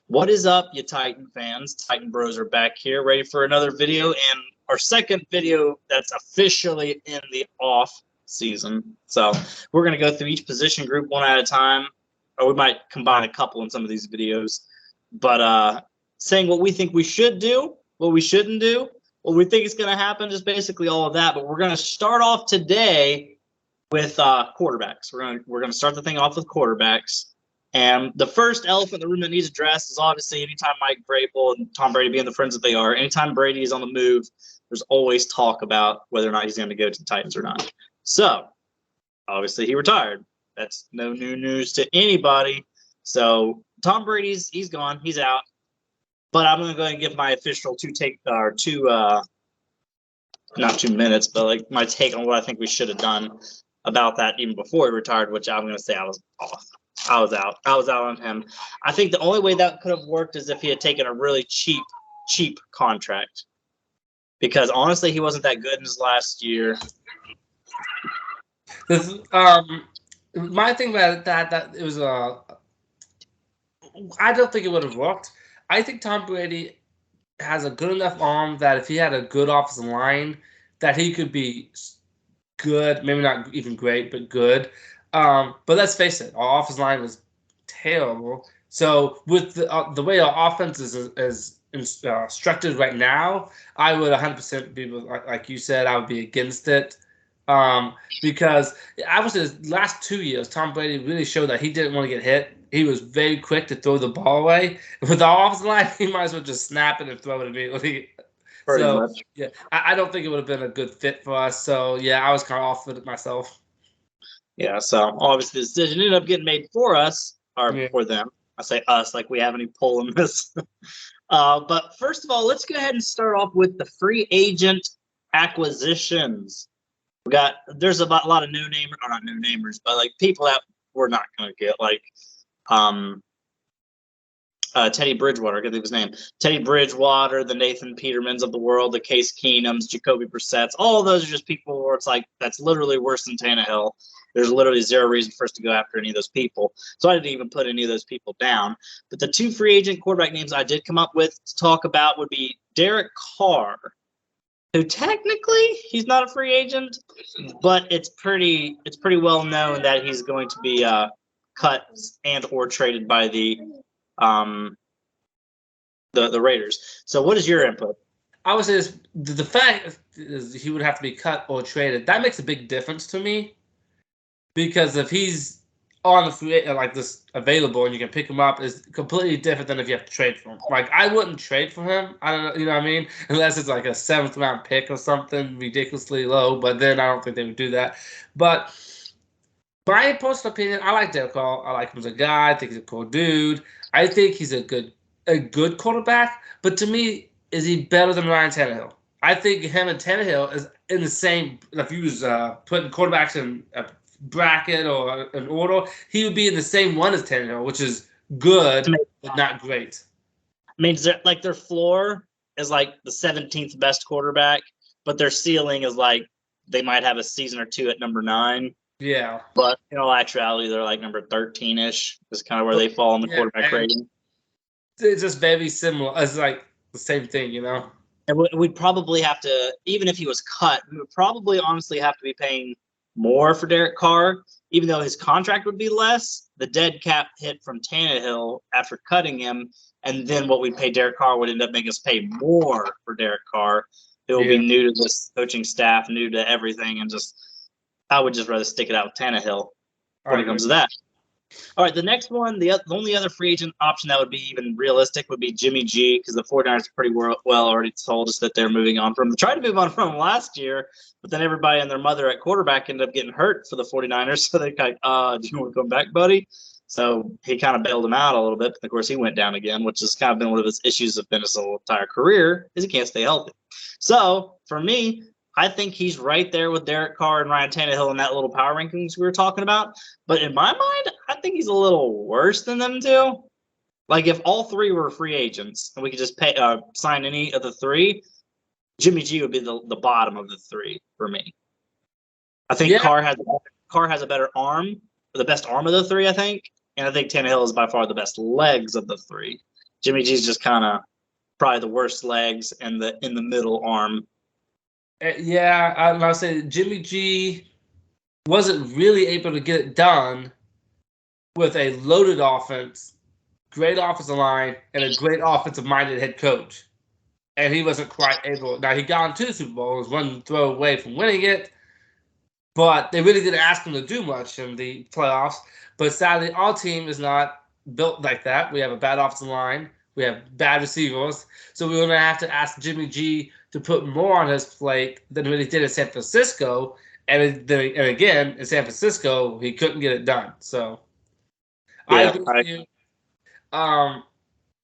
What is up, you Titan fans? Titan Bros are back here, ready for another video, and our second video that's officially in the off season. So we're going to go through each position group one at a time, or we might combine a couple in some of these videos. But saying what we think we should do, what we shouldn't do, what we think is going to happen, just basically all of that. But we're going to start off today with quarterbacks. We're going to start the thing off with quarterbacks. And the first elephant in the room that needs addressed is obviously anytime Mike Vrabel and Tom Brady being the friends that they are, anytime Brady is on the move, there's always talk about whether or not he's going to go to the Titans or not. So, obviously, he retired. That's no new news to anybody. So, Tom Brady's he's gone. He's out. But I'm going to go ahead and give my official not 2 minutes, but like my take on what I think we should have done about that even before he retired, which I'm going to say I was off. I was out on him. I think the only way that could have worked is if he had taken a really cheap contract. Because honestly, he wasn't that good in his last year. My thing about that it was I don't think it would have worked. I think Tom Brady has a good enough arm that if he had a good offensive line, that he could be good, maybe not even great, but good. But let's face it, our offensive line was terrible. So with the way our offense is structured right now, I would 100% be like you said. I would be against it because obviously the last 2 years, Tom Brady really showed that he didn't want to get hit. He was very quick to throw the ball away. With our offensive line, he might as well just snap it and throw it immediately. Pretty much. Yeah, I don't think it would have been a good fit for us. So yeah, I was kind of off with it myself. Yeah, so obviously the decision ended up getting made for us, or for them. I say us like we have any pull in this. But first of all, let's go ahead and start off with the free agent acquisitions. There's a lot of not no namers, but like people that we're not going to get, like Teddy Bridgewater, I can't think of his name. Teddy Bridgewater, the Nathan Petermans of the world, the Case Keenums, Jacoby Brissett's, all of those are just people where it's like, that's literally worse than Tannehill. There's literally zero reason for us to go after any of those people. So I didn't even put any of those people down. But the two free agent quarterback names I did come up with to talk about would be Derek Carr, who technically he's not a free agent, but it's pretty well known that he's going to be cut and or traded by the Raiders. So what is your input? I would say the fact is he would have to be cut or traded. That makes a big difference to me, because if he's on the free like this available and you can pick him up, is completely different than if you have to trade for him. Like I wouldn't trade for him. I don't know, you know what I mean? Unless it's like a 7th round pick or something ridiculously low, but then I don't think they would do that. But my personal opinion, I like Derek Carr. I like him as a guy. I think he's a cool dude. I think he's a good quarterback. But to me, is he better than Ryan Tannehill? I think him and Tannehill is in the same. If he was putting quarterbacks in a bracket or an order, he would be in the same one as Tannehill, which is good but not great. I mean, like their floor is like the 17th best quarterback, but their ceiling is like they might have a season or two at number 9. Yeah. But in all actuality, they're like number 13-ish. Is kind of where they fall in the quarterback rating. It's just very similar. It's like the same thing, you know? And we'd probably have to, even if he was cut, we would probably honestly have to be paying more for Derek Carr, even though his contract would be less. The dead cap hit from Tannehill after cutting him, and then what we pay Derek Carr would end up making us pay more for Derek Carr. It will be new to this coaching staff, new to everything, and I would just rather stick it out with Tannehill when it comes to that. All right, the next one, the only other free agent option that would be even realistic would be Jimmy G, because the 49ers pretty well already told us that they're moving on from him. They tried to move on from him last year, but then everybody and their mother at quarterback ended up getting hurt for the 49ers. So they're like, do you want to come back, buddy? So he kind of bailed him out a little bit. But of course, he went down again, which has kind of been one of his issues of been his whole entire career, is he can't stay healthy. So for me, I think he's right there with Derek Carr and Ryan Tannehill in that little power rankings we were talking about. But in my mind, I think he's a little worse than them two. Like if all three were free agents and we could just sign any of the three, Jimmy G would be the bottom of the three for me. I think Carr has a better arm, or the best arm of the three, I think. And I think Tannehill is by far the best legs of the three. Jimmy G's just kind of probably the worst legs and in the middle arm. Yeah, I'll say Jimmy G wasn't really able to get it done with a loaded offense, great offensive line, and a great offensive-minded head coach. And he wasn't quite able. Now, he got into the Super Bowl, was one throw away from winning it, but they really didn't ask him to do much in the playoffs. But sadly, our team is not built like that. We have a bad offensive line. We have bad receivers. So we're going to have to ask Jimmy G to put more on his plate than what he did in San Francisco. And again, in San Francisco, he couldn't get it done. So I agree with you.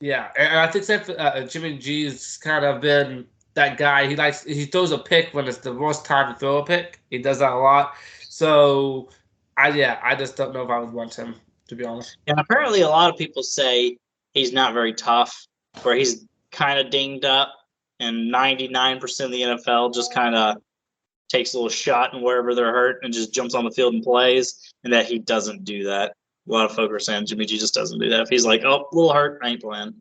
Yeah, and I think Jimmy G has kind of been that guy. He throws a pick when it's the worst time to throw a pick. He does that a lot. So I just don't know if I would want him, to be honest. And apparently a lot of people say he's not very tough, where he's kind of dinged up, and 99% of the NFL just kind of takes a little shot and wherever they're hurt and just jumps on the field and plays, and that he doesn't do that. A lot of folks are saying Jimmy G just doesn't do that. If he's like, oh, a little hurt, I ain't playing.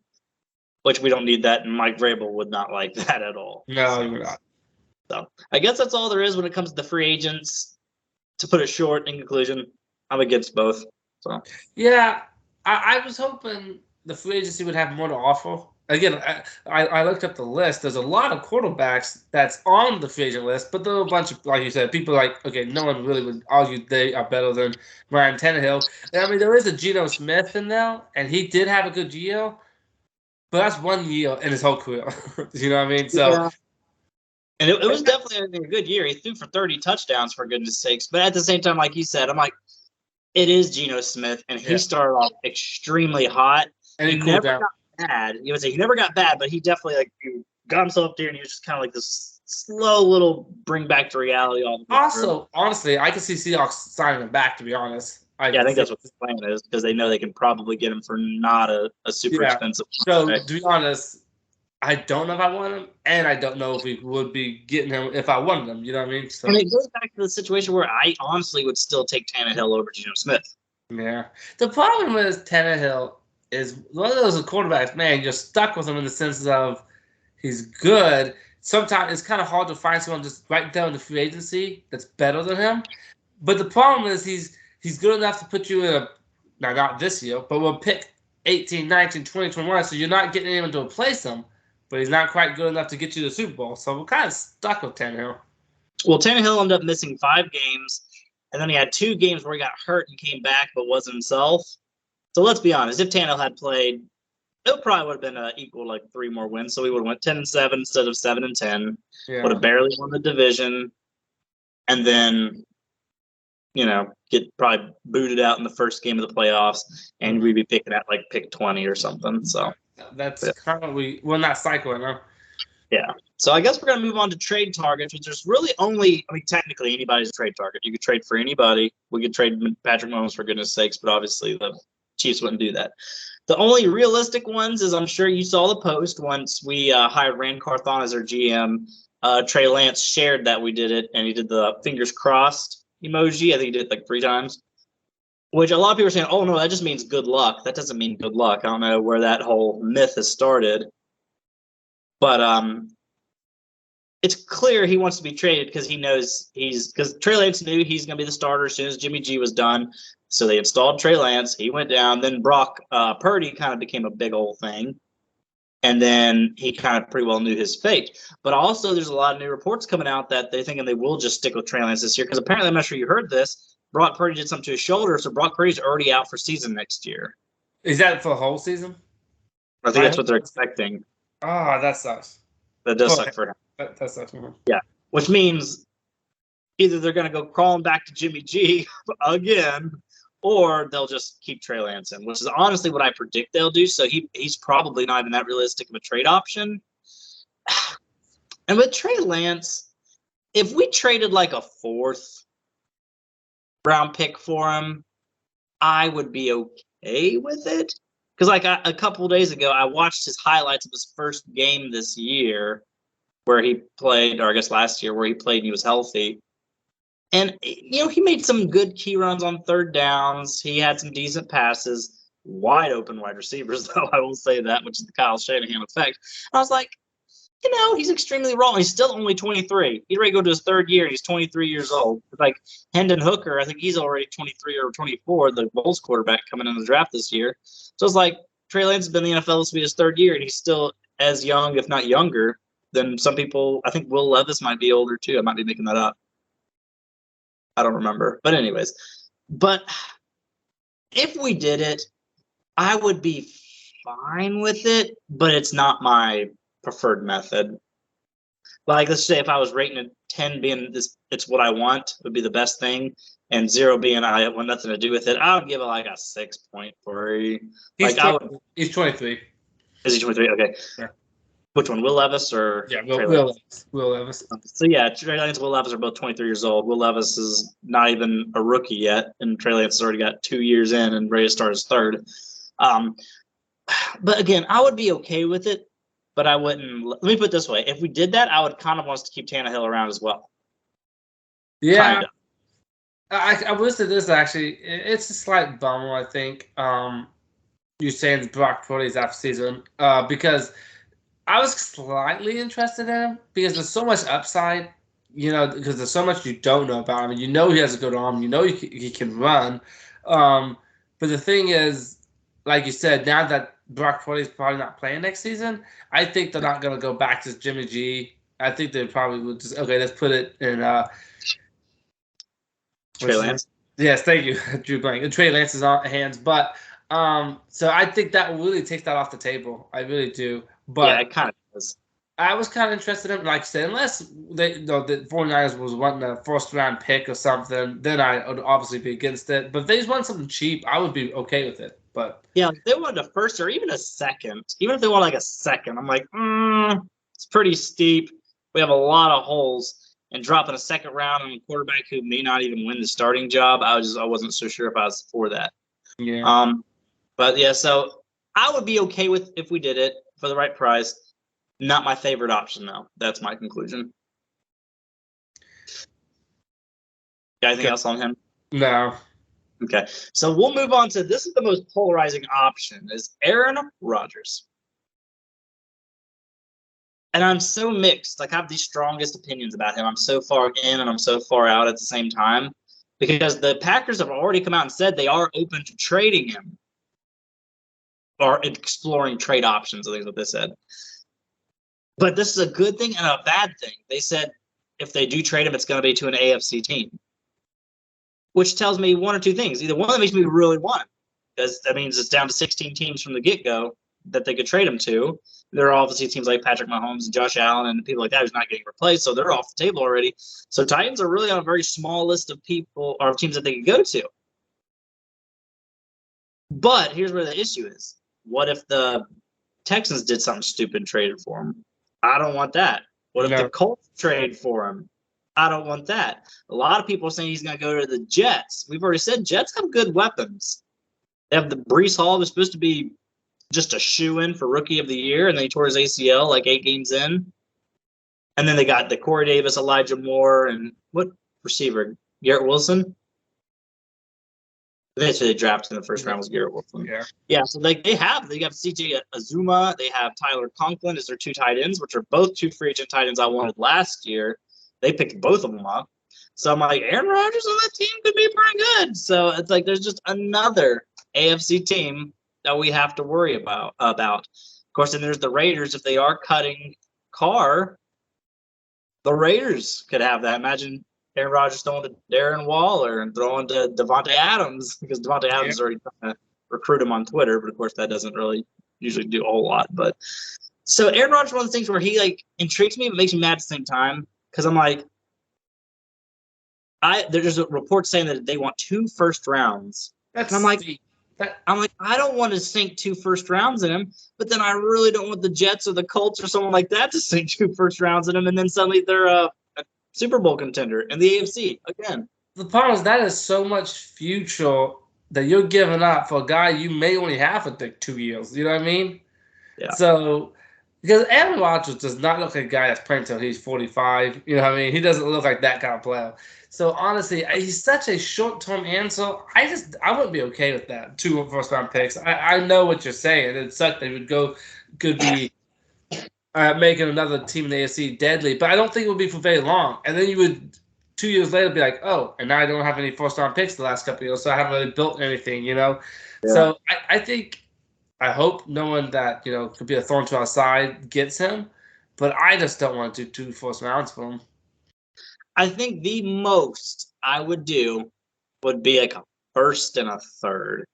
Which we don't need that, and Mike Vrabel would not like that at all. No, you're not. So I guess that's all there is when it comes to the free agents. To put it short, in conclusion, I'm against both. So yeah, I was hoping the free agency would have more to offer. Again, I looked up the list. There's a lot of quarterbacks that's on the free agent list, but there are a bunch of, like you said, people like, okay, no one really would argue they are better than Ryan Tannehill. I mean, there is a Geno Smith in there, and he did have a good year, but that's 1 year in his whole career. You know what I mean? So, yeah. And it was definitely a good year. He threw for 30 touchdowns, for goodness sakes. But at the same time, like you said, I'm like, it is Geno Smith, and he started off extremely hot. And he never got bad. You would say he never got bad, but he definitely got himself up there, and he was just kind of like this slow little bring back to reality. Also, honestly, I can see Seahawks signing him back. To be honest, I think that's what the plan is, because they know they can probably get him for not a super expensive. So to be honest, I don't know if I want him, and I don't know if we would be getting him if I wanted him. You know what I mean? So, and it goes back to the situation where I honestly would still take Tannehill over Geno Smith. Yeah. The problem with Tannehill is one of those quarterbacks, man, you're stuck with him in the sense of he's good. Sometimes it's kind of hard to find someone just right down in the free agency that's better than him. But the problem is he's good enough to put you in now not this year, but we'll pick 18, 19, 20, 21, so you're not getting anyone to replace him. But he's not quite good enough to get you to the Super Bowl. So we're kind of stuck with Tannehill. Well, Tannehill ended up missing 5 games, and then he had 2 games where he got hurt and came back but wasn't himself. So let's be honest. If Tannehill had played, it probably would have been equal, like 3 more wins. So we would have went 10-7 instead of 7-10. Yeah. Would have barely won the division, and then, get probably booted out in the first game of the playoffs, and we'd be picking at like pick 20 or something. So that's kind of we're not cycling, huh? Yeah. So I guess we're going to move on to trade targets, which there's really only, technically anybody's a trade target. You could trade for anybody. We could trade Patrick Mahomes, for goodness sakes, but obviously the Chiefs wouldn't do that. The only realistic ones is, I'm sure you saw the post once we hired Rand Carthon as our GM. Trey Lance shared that we did it, and he did the fingers crossed emoji. I think he did it like 3 times, which a lot of people are saying, oh, no, that just means good luck. That doesn't mean good luck. I don't know where that whole myth has started. But it's clear he wants to be traded because he knows because Trey Lance knew he's going to be the starter as soon as Jimmy G was done. So they installed Trey Lance. He went down. Then Brock Purdy kind of became a big old thing. And then he kind of pretty well knew his fate. But also there's a lot of new reports coming out that they're thinking they will just stick with Trey Lance this year. Because apparently, I'm not sure you heard this, Brock Purdy did something to his shoulder. So Brock Purdy's already out for season next year. Is that for the whole season? I think that's what they're expecting. Oh, that sucks. That does suck for him. That sucks for him. Yeah, which means either they're going to go crawling back to Jimmy G again, or they'll just keep Trey Lance in, which is honestly what I predict they'll do. So he's probably not even that realistic of a trade option. And with Trey Lance, if we traded like a 4th round pick for him, I would be okay with it. Because like a couple of days ago, I watched his highlights of his first game this year where he played, or I guess last year where he played and he was healthy. And, he made some good key runs on 3rd downs. He had some decent passes. wide open wide receivers, though. I will say that, which is the Kyle Shanahan effect. And I was like, he's extremely raw. He's still only 23. He's ready to go to his third year. He's 23 years old. Like Hendon Hooker, I think he's already 23 or 24, the Bulls quarterback coming in the draft this year. So it's like Trey Lance has been in the NFL. This will be his third year, and he's still as young, if not younger, than some people. I think Will Levis might be older, too. I might be making that up. I don't remember. But anyways. But if we did it, I would be fine with it, but it's not my preferred method. Like, let's say if I was rating a 10 being this, it's what I want, would be the best thing, and 0 being I want nothing to do with it, I would give it like a 6.3. He's 23. Is he 23? Okay. Yeah. Which one, Will Levis or Will Levis? So yeah, Trey Lance and Will Levis are both 23 years old. Will Levis is not even a rookie yet, and Trey Lance has already got 2 years in and ready to start his third. But again, I would be okay with it, but I wouldn't. Let me put it this way: if we did that, I would kind of want us to keep Tannehill around as well. Yeah, I will say this actually. It's a slight bummer, I think. You're saying Brock Purdy's after season because I was slightly interested in him because there's so much upside, because there's so much you don't know about him. He has a good arm. He can run. But the thing is, like you said, now that Brock Purdy's probably not playing next season, I think they're not going to go back to Jimmy G. I think they probably would just, okay, let's put it in Trey Lance. Yes, thank you, Drew Blank. And Trey Lance's hands. But so I think that really takes that off the table. I really do. But yeah, it kind of does. I was kind of interested in, like I said, unless the 49ers was wanting a first-round pick or something, then I would obviously be against it. But if they just want something cheap, I would be okay with it. But yeah, if they wanted a first or even a second, even if they want like a second, I'm like, it's pretty steep. We have a lot of holes. And dropping a second round on a quarterback who may not even win the starting job, I wasn't so sure if I was for that. Yeah. But yeah, so I would be okay with if we did it for the right price. Not my favorite option, though. That's my conclusion. Got anything else on him? No. Okay, so we'll move on to this is the most polarizing option is Aaron Rodgers. And I'm so mixed. Like, I have the strongest opinions about him. I'm so far in and I'm so far out at the same time because the Packers have already come out and said they are open to trading him or exploring trade options, I think is what they said. But this is a good thing and a bad thing. They said if they do trade him, it's going to be to an AFC team, which tells me one or two things. Either one of them makes me really want him because that means it's down to 16 teams from the get-go that they could trade him to. There are obviously teams like Patrick Mahomes and Josh Allen and people like that who's not getting replaced, so they're off the table already. So Titans are really on a very small list of people or teams that they could go to. But here's where the issue is. What if the Texans did something stupid and traded for him? I don't want that. What if the Colts trade for him? I don't want that. A lot of people are saying he's going to go to the Jets. We've already said Jets have good weapons. They have the Breece Hall, who's supposed to be just a shoe-in for Rookie of the Year, and then he tore his ACL like 8 games in. And then they got the Corey Davis, Elijah Moore, and what receiver? Garrett Wilson? Eventually they drafted in the first round was Garrett Wilson. Yeah, so they got CJ Azuma. They have Tyler Conklin as their 2 tight ends, which are both 2 free agent tight ends I wanted last year. They picked both of them up. So I'm like, Aaron Rodgers on that team could be pretty good. So it's like there's just another AFC team that we have to worry about. Of course, then there's the Raiders. If they are cutting Carr, the Raiders could have that. Imagine Aaron Rodgers throwing to Darren Waller and throwing to Devontae Adams because Devontae Adams is already trying to recruit him on Twitter, but of course that doesn't really usually do a whole lot. But so Aaron Rodgers is one of those things where he like intrigues me but makes me mad at the same time because I'm like, there's a report saying that they want 2 first rounds. And I'm like, I don't want to sink 2 first rounds in him, but then I really don't want the Jets or the Colts or someone like that to sink 2 first rounds in him, and then suddenly they're a Super Bowl contender in the AFC again. The problem is that is so much future that you're giving up for a guy you may only have for 2 years. You know what I mean? Yeah. So, because Aaron Rodgers does not look like a guy that's playing until he's 45. You know what I mean? He doesn't look like that kind of player. So honestly, he's such a short-term answer. I wouldn't be okay with that. 2 first-round picks. I know what you're saying. It sucked they could be making another team in the AFC deadly, but I don't think it would be for very long. And then you would 2 years later be like, oh, and now I don't have any first-round picks the last couple of years, so I haven't really built anything, Yeah. So I hope no one that could be a thorn to our side gets him, but I just don't want to do 2 first rounds for him. I think the most I would do would be like a first and a third.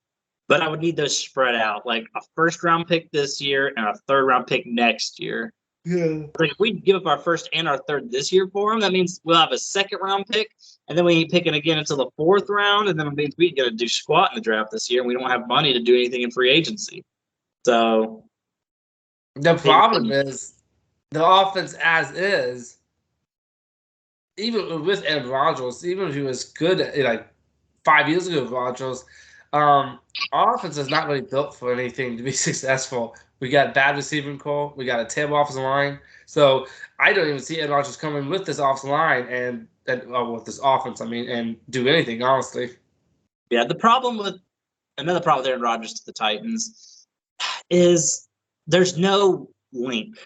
But I would need those spread out, like a first round pick this year and a third round pick next year. Yeah. Like if we give up our first and our third this year for him, that means we'll have a second round pick, and then we ain't picking again until the 4th round, and then it means we ain't gonna do squat in the draft this year, and we don't have money to do anything in free agency. So the problem is the offense as is. Even with Aaron Rodgers, even if he was good like 5 years ago with Rodgers, our offense is not really built for anything to be successful. We got bad receiving core. We got a terrible offensive line. So I don't even see Aaron Rodgers coming with this offensive line and with this offense, and do anything, honestly. Yeah, another problem with Aaron Rodgers to the Titans is there's no link.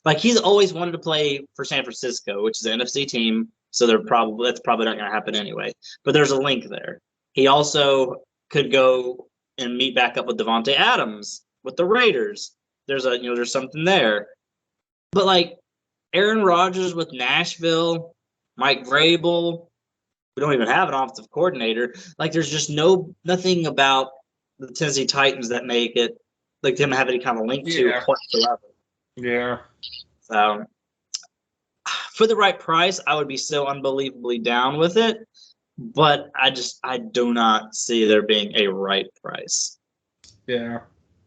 Like he's always wanted to play for San Francisco, which is an NFC team, so that's probably not going to happen anyway. But there's a link there. He also could go and meet back up with Devontae Adams with the Raiders. There's something there. But like Aaron Rodgers with Nashville, Mike Vrabel, we don't even have an offensive coordinator. Like there's just nothing about the Tennessee Titans that make it like them have any kind of link to whatsoever. Yeah. So for the right price, I would be so unbelievably down with it. But I do not see there being a right price. Yeah.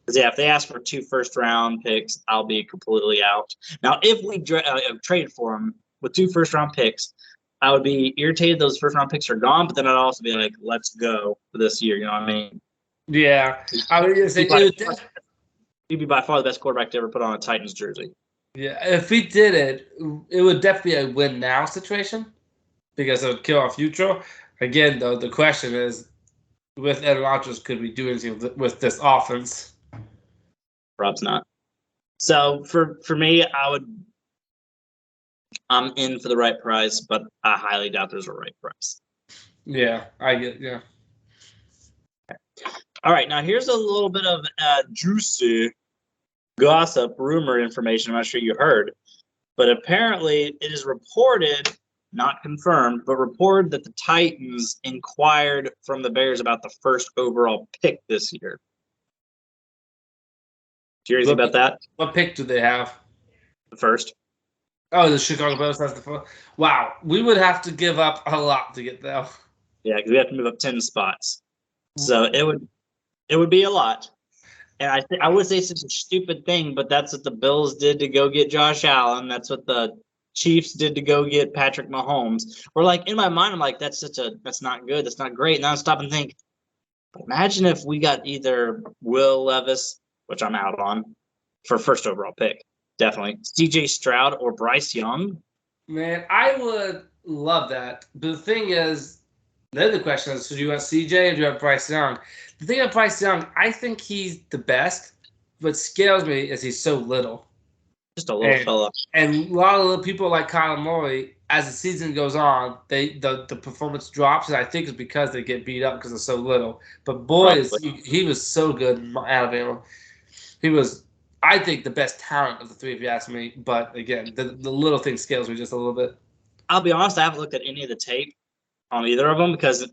Because if they ask for 2 first-round picks, I'll be completely out. Now, if we traded for them with 2 first-round picks, I would be irritated those first-round picks are gone. But then I'd also be like, let's go for this year. You know what I mean? Yeah. I mean, he'd be by far the best quarterback to ever put on a Titans jersey. Yeah, if we did it, it would definitely be a win now situation because it would kill our future. Again, though, the question is, with Aaron Rodgers, could we do anything with this offense? Perhaps not. So for me, I'm in for the right price, but I highly doubt there's a right price. Yeah, I get. Yeah. All right, now here's a little bit of juicy gossip, rumor information. I'm not sure you heard, but apparently it is reported, not confirmed, but reported that the Titans inquired from the Bears about the first overall pick this year. Do you hear anything about that? What pick do they have? The first. Oh, the Chicago Bears has the first. Wow, we would have to give up a lot to get there. Yeah, because we have to move up 10 spots, so it would be a lot. And I would say it's such a stupid thing, but that's what the Bills did to go get Josh Allen. That's what the Chiefs did to go get Patrick Mahomes. Or like in my mind, I'm like, that's not good. That's not great. And I stop and think, imagine if we got either Will Levis, which I'm out on, for first overall pick. Definitely. CJ Stroud or Bryce Young. Man, I would love that. But the thing is, the other question is, do you want CJ or do you want Bryce Young? The thing about Bryce Young, I think he's the best. What scares me is he's so little. Just a little fella. And a lot of the people like Kyler Murray, as the season goes on, the performance drops, and I think it's because they get beat up because they're so little. But boy, he was so good in Alabama. He was, I think, the best talent of the three, if you ask me. But again, the little thing scares me just a little bit. I'll be honest, I haven't looked at any of the tape on either of them because,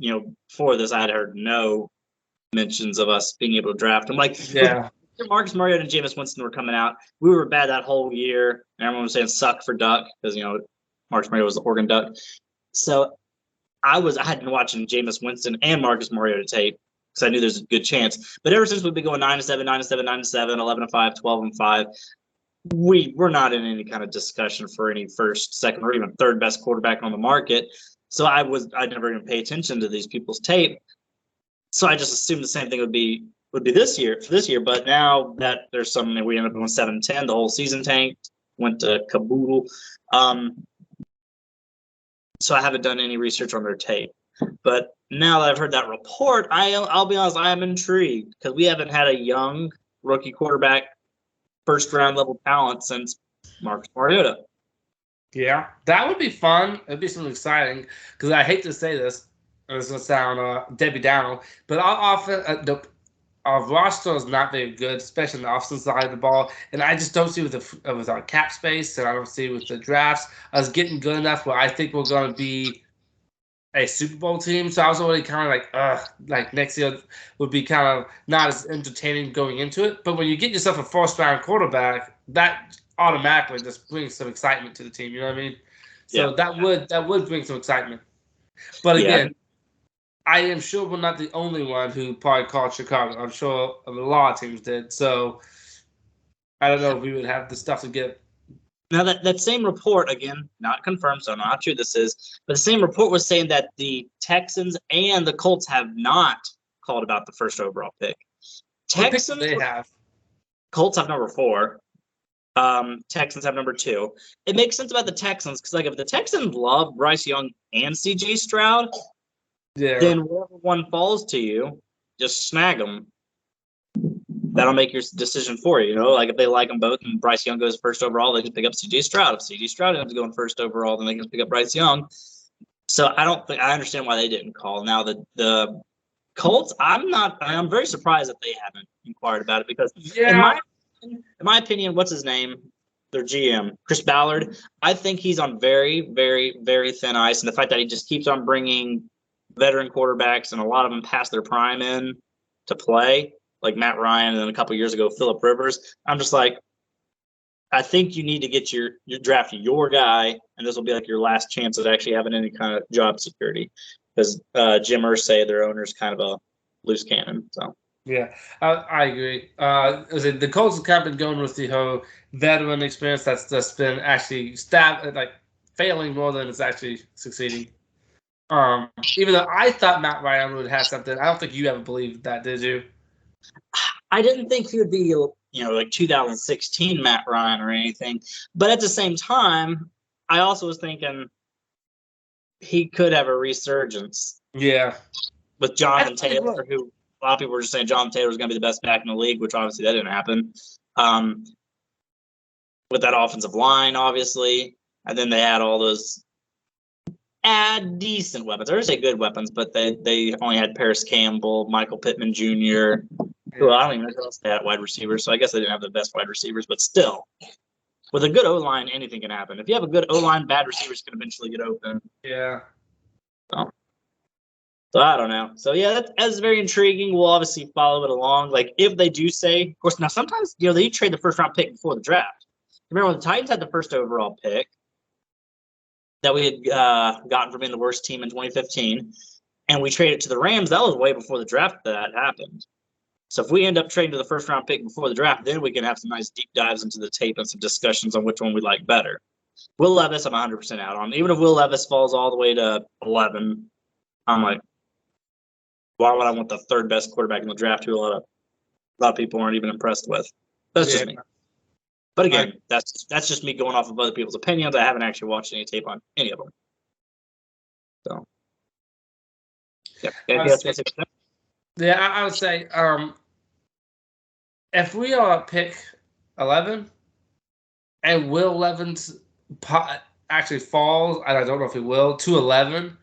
before this, I had heard no mentions of us being able to draft. I'm like, yeah. Marcus Mariota and Jameis Winston were coming out. We were bad that whole year. And everyone was saying suck for Duck because, Marcus Mariota was the Oregon Duck. So I had been watching Jameis Winston and Marcus Mariota tape because I knew there's a good chance. But ever since we've been going 9-7, 9-7, 9-7, 11-5, 12-5, we're not in any kind of discussion for any first, second, or even third best quarterback on the market. So I never even pay attention to these people's tape. So I just assumed the same thing would be this year. But now that there's something, we ended up going 7-10, the whole season tanked, went to caboodle. so I haven't done any research on their tape. But now that I've heard that report, I'll be honest, I am intrigued because we haven't had a young rookie quarterback, first round level talent since Marcus Mariota. Yeah, that would be fun. It'd be something exciting because I hate to say this. It's gonna sound Debbie Downer, but our roster is not very good, especially on the offensive side of the ball. And I just don't see with our cap space, and I don't see with the drafts us getting good enough where I think we're going to be a Super Bowl team. So I was already kind of like next year would be kind of not as entertaining going into it. But when you get yourself a first-round quarterback, that automatically just brings some excitement to the team. You know what I mean? So that would bring some excitement. But again, I am sure we're not the only one who probably called Chicago. I'm sure a lot of teams did. So I don't know if we would have the stuff to get. Now, that same report, again, not confirmed, so I don't know how true this is, but the same report was saying that the Texans and the Colts have not called about the first overall pick. Texans, they have. Colts have number 4. Texans have number 2. It makes sense about the Texans because, like, if the Texans love Bryce Young and C.J. Stroud, then whatever one falls to you, just snag them. That'll make your decision for you. You know, like if they like them both and Bryce Young goes first overall, they can pick up C.J. Stroud. If C.J. Stroud ends up going first overall, then they can pick up Bryce Young. So I understand why they didn't call. Now the Colts, I'm very surprised that they haven't inquired about it because in my opinion, what's his name? Their GM, Chris Ballard. I think he's on very, very, very thin ice, and the fact that he just keeps on bringing veteran quarterbacks and a lot of them past their prime in to play, like Matt Ryan and then a couple of years ago Phillip Rivers. I'm just like, I think you need to get your draft your guy, and this will be like your last chance at actually having any kind of job security because Jim Irsay, their owner, is kind of a loose cannon. So. Yeah, I agree. The Colts have kind of been going with the whole veteran experience that's just been actually failing more than it's actually succeeding. Even though I thought Matt Ryan would have something, I don't think you ever believed that, did you? I didn't think he would be, like 2016 Matt Ryan or anything. But at the same time, I also was thinking he could have a resurgence. Yeah. With Jonathan Taylor, who a lot of people were just saying Jonathan Taylor was going to be the best back in the league, which obviously that didn't happen. With that offensive line, obviously. And then they had all those decent weapons. I would say good weapons, but they only had Paris Campbell, Michael Pittman Jr., who I don't even know who else they had wide receivers, so I guess they didn't have the best wide receivers, but still. With a good O-line, anything can happen. If you have a good O-line, bad receivers can eventually get open. Yeah. So I don't know. So, yeah, that's very intriguing. We'll obviously follow it along. Like, if they do say, of course, now sometimes, they trade the first-round pick before the draft. Remember when the Titans had the first overall pick that we had gotten from being the worst team in 2015, and we traded to the Rams, that was way before the draft that happened. So if we end up trading to the first-round pick before the draft, then we can have some nice deep dives into the tape and some discussions on which one we like better. Will Levis, I'm 100% out on. Even if Will Levis falls all the way to 11, I'm like, why would I want the third best quarterback in the draft who a lot of people aren't even impressed with? That's just me. But again, that's just me going off of other people's opinions. I haven't actually watched any tape on any of them. So, yeah. I would say if we are at pick 11 and Will Levis actually falls, and I don't know if he will, to 11,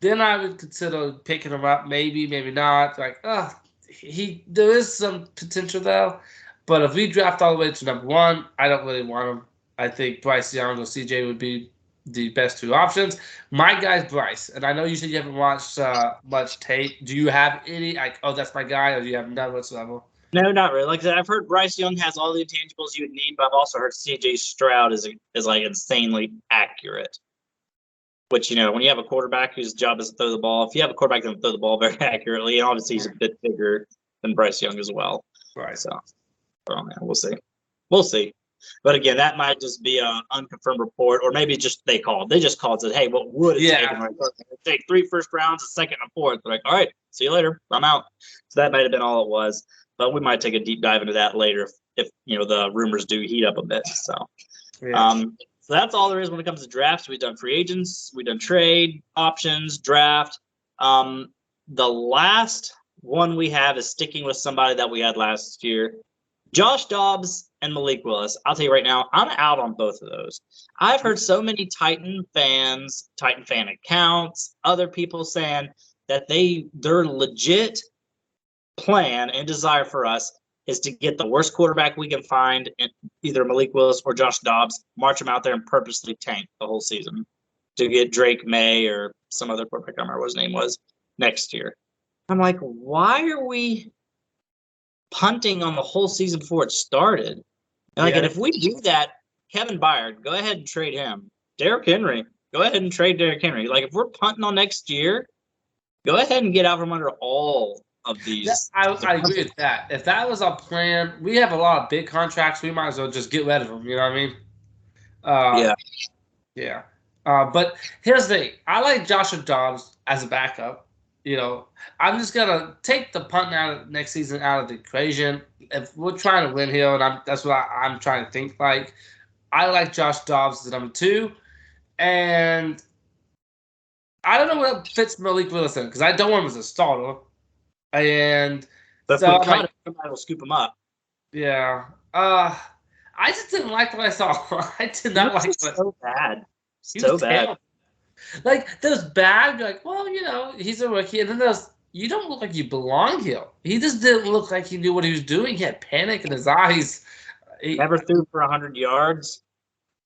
then I would consider picking him up. Maybe not. Like, there is some potential there. But if we draft all the way to number 1, I don't really want him. I think Bryce Young or CJ would be the best 2 options. My guy's Bryce, and I know you said you haven't watched much tape. Do you have any, like, that's my guy, or do you have none whatsoever? No, not really. Like I said, I've heard Bryce Young has all the intangibles you would need, but I've also heard C.J. Stroud is like insanely accurate. Which, when you have a quarterback whose job is to throw the ball, if you have a quarterback that can throw the ball very accurately, and obviously he's a bit bigger than Bryce Young as well. Right. So, we'll see. We'll see. But again, that might just be an unconfirmed report, or maybe just they called. They just called and said, hey, what would it take? Take 3 first rounds, a second, and a fourth. They're like, all right, see you later. I'm out. So that might have been all it was. But we might take a deep dive into that later if the rumors do heat up a bit. So, So that's all there is when it comes to drafts. We've done free agents, we've done trade options, draft. The last one we have is sticking with somebody that we had last year. Josh Dobbs and Malik Willis. I'll tell you right now, I'm out on both of those. I've heard so many Titan fan accounts, other people saying that their legit plan and desire for us is to get the worst quarterback we can find, either Malik Willis or Josh Dobbs, march them out there and purposely tank the whole season to get Drake May or some other quarterback, I don't remember what his name was, next year. I'm like, why are we punting on the whole season before it started? And if we do that, Kevin Byard, go ahead and trade him. Derrick Henry, go ahead and trade Derrick Henry. Like, if we're punting on next year, go ahead and get out from under all of these. I agree with that. If that was our plan, we have a lot of big contracts. We might as well just get rid of them. You know what I mean? Yeah. But here's the thing. I like Joshua Dobbs as a backup. You know, I'm just gonna take the punt next season out of the equation. If we're trying to win here, and that's what I'm trying to think like. I like Josh Dobbs as number 2, and I don't know what fits Malik Willis in because I don't want him as a starter. And but so if we cut him, somebody will scoop him up. Yeah. I just didn't like what I saw. I did not like what. So bad. So bad. Terrible. Like, there's bad. You're like, well, you know, he's a rookie. And then there's, you don't look like you belong here. He just didn't look like he knew what he was doing. He had panic in his eyes. He never threw for 100 yards.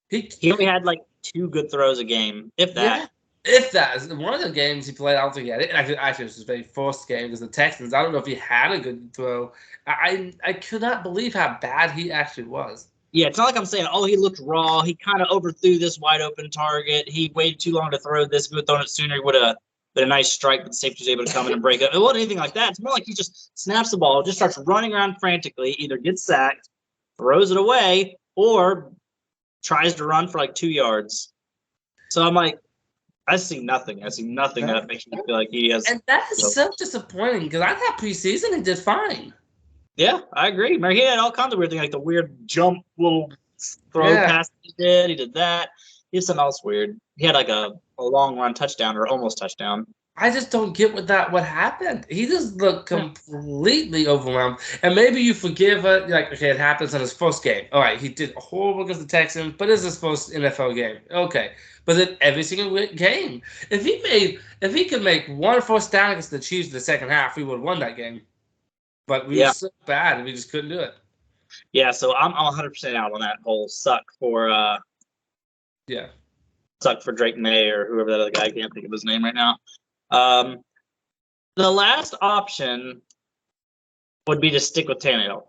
He only had like 2 good throws a game, if that. Yeah. If that. One of the games he played, I don't think he had it. Actually, it was his very first game because the Texans, I don't know if he had a good throw. I could not believe how bad he actually was. Yeah, it's not like I'm saying, oh, he looked raw. He kind of overthrew this wide open target. He waited too long to throw this. If he would have thrown it sooner, he would have been a nice strike, but the safety was able to come in and break it. It wasn't anything like that. It's more like he just snaps the ball, just starts running around frantically, either gets sacked, throws it away, or tries to run for like 2 yards. So I'm like, I see nothing. I see nothing that makes me feel like he has. And that is so disappointing because I thought preseason he did fine. Yeah, I agree. Remember, he had all kinds of weird things, like the weird jump little throw pass he did. He did that. He did something else weird. He had like a long run touchdown or almost touchdown. I just don't get what happened. He just looked completely overwhelmed. And maybe you forgive it. Like, okay, it happens in his first game. All right, he did horrible against the Texans, but it's his first NFL game. Okay. But then every single game, if he could make one first down against the Chiefs in the second half, we would have won that game. But we were so bad, and we just couldn't do it. Yeah, so I'm 100% out on that whole suck for Drake May or whoever that other guy. I can't think of his name right now. The last option would be to stick with Tannehill,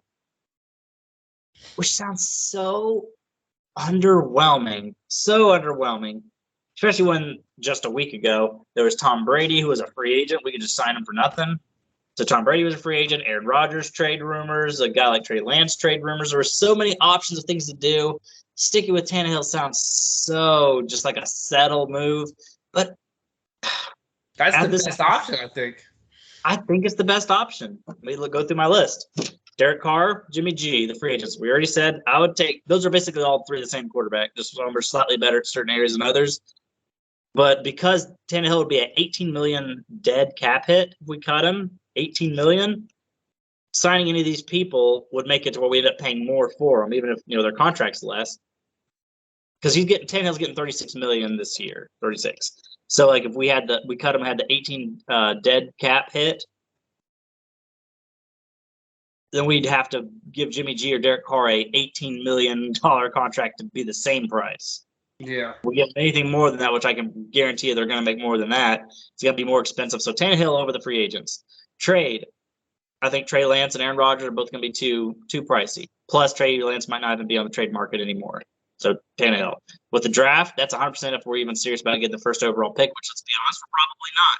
which sounds so underwhelming, especially when just a week ago there was Tom Brady, who was a free agent. We could just sign him for nothing. So Tom Brady was a free agent. Aaron Rodgers trade rumors. A guy like Trey Lance trade rumors. There were so many options of things to do. Sticking with Tannehill sounds so just like a settled move, but that's the best option, I think. I think it's the best option. Let me go through my list. Derek Carr, Jimmy G, the free agents. We already said I would take – those are basically all 3 the same quarterback. Just some are slightly better at certain areas than others. But because Tannehill would be an $18 million dead cap hit if we cut him, $18 million, signing any of these people would make it to where we end up paying more for them, even if their contract's less. Because Tannehill's getting $36 million this year, 36. So like if we cut him, had the 18 dead cap hit, then we'd have to give Jimmy G or Derek Carr a $18 million contract to be the same price. Yeah. We get anything more than that, which I can guarantee you they're going to make more than that. It's going to be more expensive. So Tannehill over the free agents. Trade. I think Trey Lance and Aaron Rodgers are both going to be too pricey. Plus, Trey Lance might not even be on the trade market anymore. So Tannehill. With the draft, that's 100% if we're even serious about getting the first overall pick, which, let's be honest, we're probably not.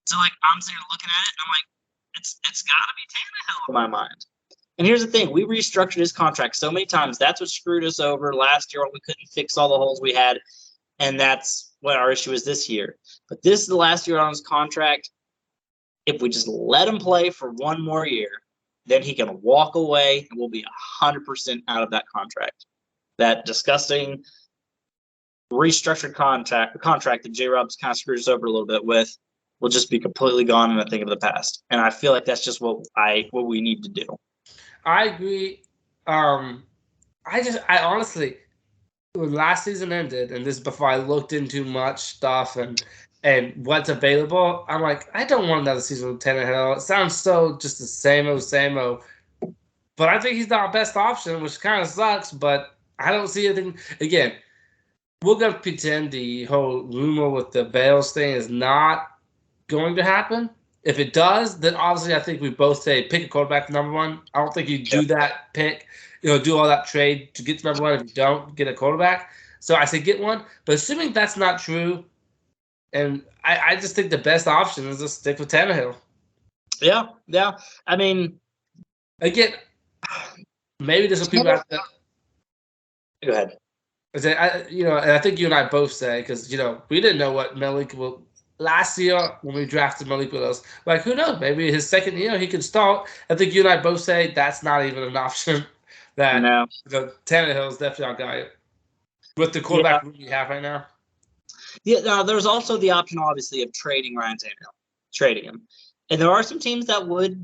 So, like, I'm sitting looking at it, and I'm like, it's got to be Tannehill in my mind. And here's the thing. We restructured his contract so many times. That's what screwed us over last year when we couldn't fix all the holes we had, and that's what our issue is this year. But this is the last year on his contract. If we just let him play for one more year, then he can walk away, and we'll be 100% out of that contract. That disgusting restructured contract that J-Rob's kind of screws us over a little bit with will just be completely gone in a thing of the past. And I feel like that's just what we need to do. I agree. I honestly, when last season ended, and this is before I looked into much stuff and what's available, I'm like, I don't want another season with Tannehill. It sounds so just the same old. But I think he's our best option, which kind of sucks. But I don't see anything. Again, we're gonna pretend the whole rumor with the Bales thing is not going to happen. If it does, then obviously I think we both say pick a quarterback for number one. I don't think you do that pick, do all that trade to get to number one if you don't get a quarterback. So I say get one. But assuming that's not true, and I just think the best option is to stick with Tannehill. Yeah. I mean, again, maybe there's some people out there. Go ahead. And I think you and I both say, because we didn't know what Malik will. Last year, when we drafted Malik Willis, like, who knows? Maybe his second year he could start. I think you and I both say that's not even an option. That Tannehill is definitely our guy with the quarterback room we have right now. Yeah, now there's also the option, obviously, of trading Ryan Tannehill, trading him. And there are some teams that would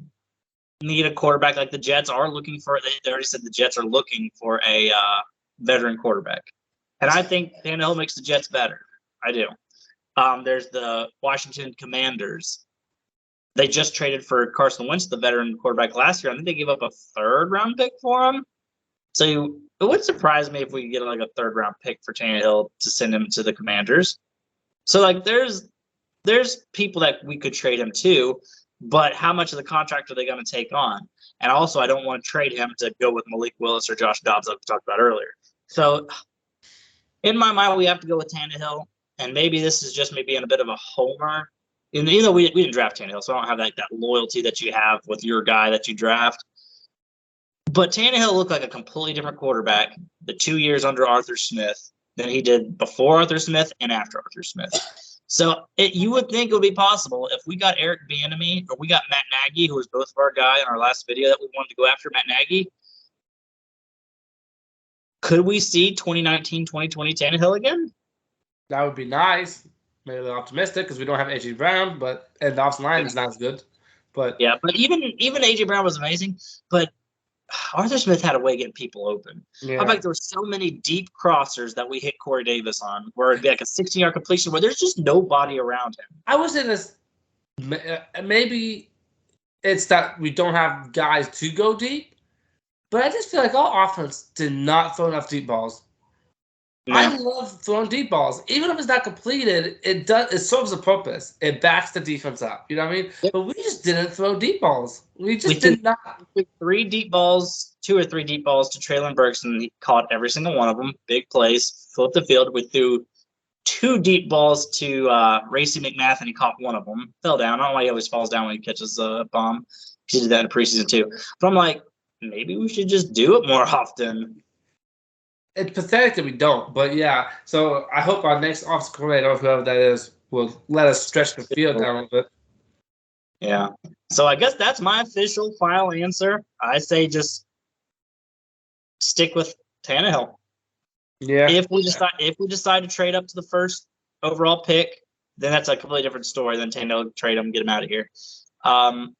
need a quarterback, like the Jets are looking for. They already said the Jets are looking for a veteran quarterback, and I think Tannehill makes the Jets better. I do. There's the Washington Commanders. They just traded for Carson Wentz, the veteran quarterback last year. I think they gave up a 3rd-round pick for him. So it would surprise me if we get like a 3rd-round pick for Tannehill to send him to the Commanders. So like there's people that we could trade him to, but how much of the contract are they going to take on? And also, I don't want to trade him to go with Malik Willis or Josh Dobbs, like we talked about earlier. So in my mind, we have to go with Tannehill. And maybe this is just me being a bit of a homer. And, we didn't draft Tannehill, so I don't have that loyalty that you have with your guy that you draft. But Tannehill looked like a completely different quarterback the 2 years under Arthur Smith than he did before Arthur Smith and after Arthur Smith. So you would think it would be possible if we got Eric Bieniemy or we got Matt Nagy, who was both of our guy in our last video that we wanted to go after, Matt Nagy. Could we see 2019, 2020 Tannehill again? That would be nice. Maybe a little optimistic because we don't have A.J. Brown, and the offensive line is not as good. But but even A.J. Brown was amazing. But Arthur Smith had a way of getting people open. Yeah. How about there were so many deep crossers that we hit Corey Davis on, where it'd be like a 16-yard completion where there's just nobody around him. I was in this. Maybe it's that we don't have guys to go deep, but I just feel like our offense did not throw enough deep balls. No. I love throwing deep balls. Even if it's not completed, it serves a purpose. It backs the defense up. You know what I mean? Yep. But we just didn't throw deep balls. We did not. 2 or 3 deep balls to Traylon Burks, and he caught every single one of them. Big plays, flipped the field. We threw 2 deep balls to Racey McMath, and he caught one of them. Fell down. I don't know why he always falls down when he catches a bomb. He did that in preseason too. But I'm like, maybe we should just do it more often. It's pathetic that we don't, but yeah. So I hope our next offensive coordinator, whoever that is, will let us stretch the field down a little bit. Yeah. So I guess that's my official final answer. I say just stick with Tannehill. Yeah. If we decide to trade up to the 1st overall pick, then that's a completely different story. Then Tannehill, trade him, get him out of here.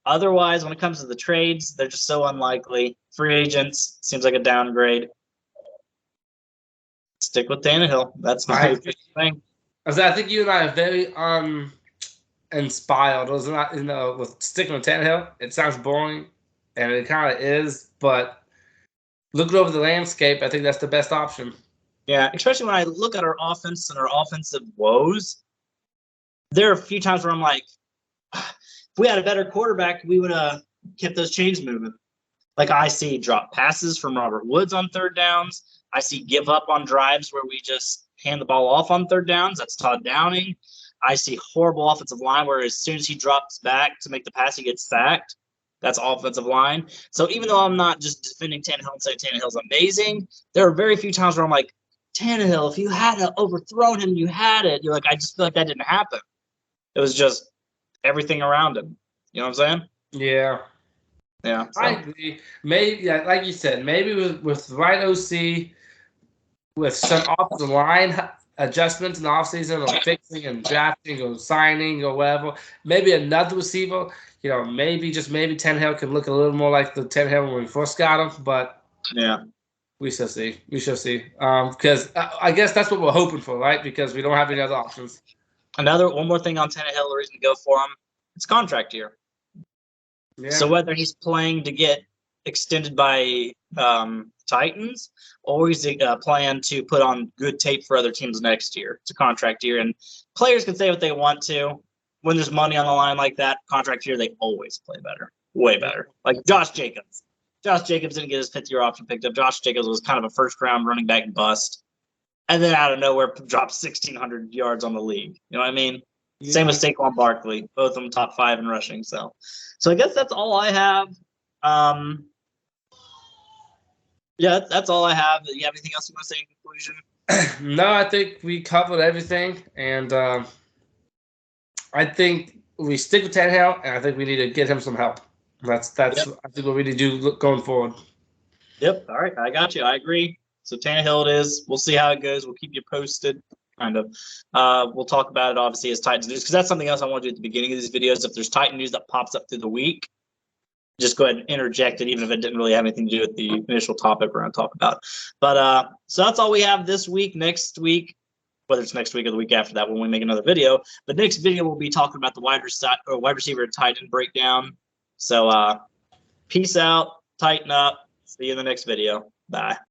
Otherwise, when it comes to the trades, they're just so unlikely. Free agents seems like a downgrade. Stick with Tannehill. That's my thing. I think you and I are very inspired. With sticking with Tannehill. It sounds boring, and it kind of is. But looking over the landscape, I think that's the best option. Yeah, especially when I look at our offense and our offensive woes. There are a few times where I'm like, if we had a better quarterback, we would have kept those chains moving. Like I see drop passes from Robert Woods on 3rd downs. I see give up on drives where we just hand the ball off on 3rd downs. That's Todd Downing. I see horrible offensive line where as soon as he drops back to make the pass, he gets sacked. That's offensive line. So even though I'm not just defending Tannehill and saying Tannehill's amazing, there are very few times where I'm like, Tannehill, if you had overthrown him, you had it. You're like, I just feel like that didn't happen. It was just everything around him. You know what I'm saying? Yeah. Yeah. So. I agree. Maybe, like you said, maybe with the right OC, with some offensive line adjustments in the offseason or fixing and drafting or signing or whatever. Maybe another receiver, maybe just maybe Tannehill can look a little more like the Tannehill when we first got him, but yeah, we shall see. We shall see. Because I guess that's what we're hoping for, right? Because we don't have any other options. one more thing on Tannehill, the reason to go for him, it's contract year. Yeah. So whether he's playing to get extended by Titans or he's plan to put on good tape for other teams next year, it's a contract year, and players can say what they want to. When there's money on the line like that, contract year, they always play better, way better. Like Josh Jacobs. Josh Jacobs didn't get his fifth-year option picked up. Josh Jacobs was kind of a first-round running back bust, and then out of nowhere dropped 1,600 yards on the league. You know what I mean? Yeah. Same with Saquon Barkley, both of them top 5 in rushing. So I guess that's all I have. Yeah, that's all I have. Do you have anything else you want to say in conclusion? No, I think we covered everything, and I think we stick with Tannehill, and I think we need to get him some help. That's I think what we need to do going forward. Yep. All right, I got you. I agree. So Tannehill it is. We'll see how it goes. We'll keep you posted. Kind of. We'll talk about it obviously as Titans news, because that's something else I want to do at the beginning of these videos. If there's Titan news that pops up through the week, just go ahead and interject it, even if it didn't really have anything to do with the initial topic we're going to talk about. But so that's all we have this week. Next week, whether it's next week or the week after that when we make another video. But next video, we'll be talking about the wide receiver and tight end breakdown. So peace out, tighten up. See you in the next video. Bye.